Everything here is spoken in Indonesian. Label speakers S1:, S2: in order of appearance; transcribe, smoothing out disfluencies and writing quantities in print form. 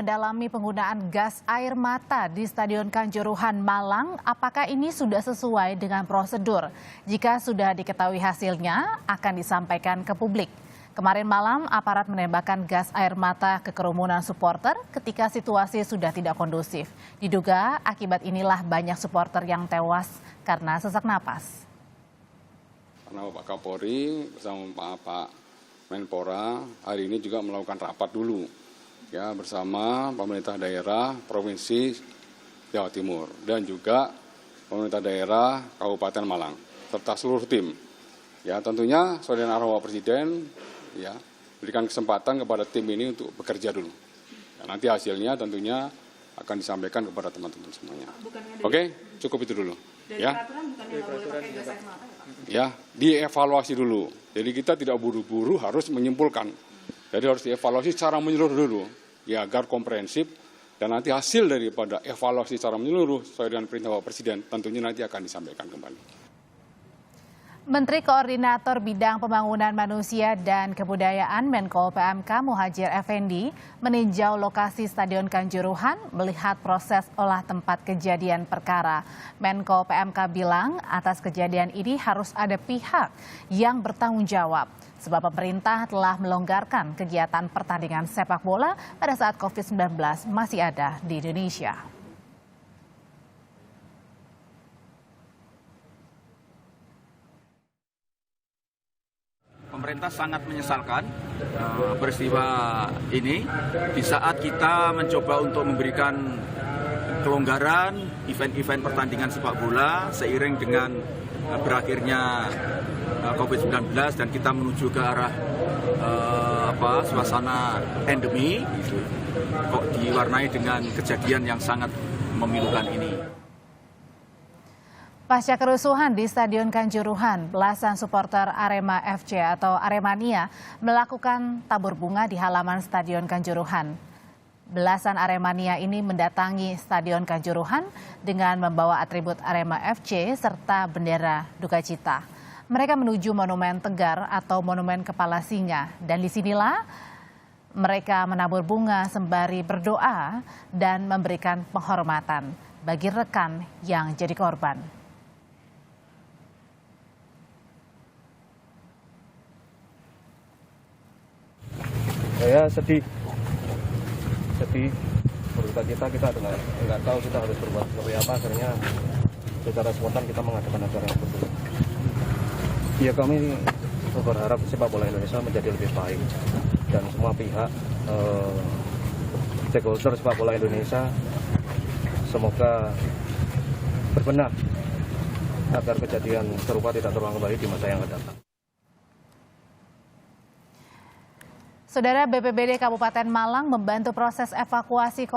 S1: mendalami penggunaan gas air mata di Stadion Kanjuruhan, Malang. Apakah ini sudah sesuai dengan prosedur? Jika sudah diketahui hasilnya, akan disampaikan ke publik. Kemarin malam, aparat menembakkan gas air mata ke kerumunan supporter ketika situasi sudah tidak kondusif. Diduga akibat inilah banyak supporter yang tewas karena sesak napas.
S2: Karena Pak Kapolri bersama Pak Menpora hari ini juga melakukan rapat dulu ya bersama pemerintah daerah Provinsi Jawa Timur dan juga pemerintah daerah Kabupaten Malang serta seluruh tim. Ya tentunya sesuai dengan arahan Presiden ya berikan kesempatan kepada tim ini untuk bekerja dulu. Ya, nanti hasilnya tentunya akan disampaikan kepada teman-teman semuanya. Oke, cukup itu dulu.
S3: Dari
S2: Ya.
S3: peraturan bukannya nggak boleh pakai gas air mata ya Pak?
S2: Ya, dievaluasi dulu. Jadi kita tidak buru-buru harus menyimpulkan. Jadi harus dievaluasi secara menyeluruh dulu, ya agar komprehensif dan nanti hasil daripada evaluasi secara menyeluruh sesuai dengan perintah Bapak Presiden tentunya nanti akan disampaikan kembali.
S1: Menteri Koordinator Bidang Pembangunan Manusia dan Kebudayaan Menko PMK Muhadjir Effendi meninjau lokasi Stadion Kanjuruhan melihat proses olah tempat kejadian perkara. Menko PMK bilang atas kejadian ini harus ada pihak yang bertanggung jawab sebab pemerintah telah melonggarkan kegiatan pertandingan sepak bola pada saat COVID-19 masih ada di Indonesia.
S4: Pemerintah sangat menyesalkan peristiwa ini di saat kita mencoba untuk memberikan kelonggaran event-event pertandingan sepak bola seiring dengan berakhirnya COVID-19 dan kita menuju ke arah suasana endemi, kok diwarnai dengan kejadian yang sangat memilukan ini.
S1: Pasca kerusuhan di Stadion Kanjuruhan, belasan supporter Arema FC atau Aremania melakukan tabur bunga di halaman Stadion Kanjuruhan. Belasan Aremania ini mendatangi Stadion Kanjuruhan dengan membawa atribut Arema FC serta bendera duka cita. Mereka menuju Monumen Tegar atau Monumen Kepala Singa dan disinilah mereka menabur bunga sembari berdoa dan memberikan penghormatan bagi rekan yang jadi korban.
S5: Saya sedih, berduka cita kita nggak tahu kita harus berbuat seperti apa, akhirnya secara spontan kita mengadakan acara yang betul. Ya kami berharap sepak bola Indonesia menjadi lebih baik dan semua pihak stakeholder sepak bola Indonesia semoga berbenah agar kejadian serupa tidak terulang kembali di masa yang akan datang.
S1: Saudara, BPBD Kabupaten Malang membantu proses evakuasi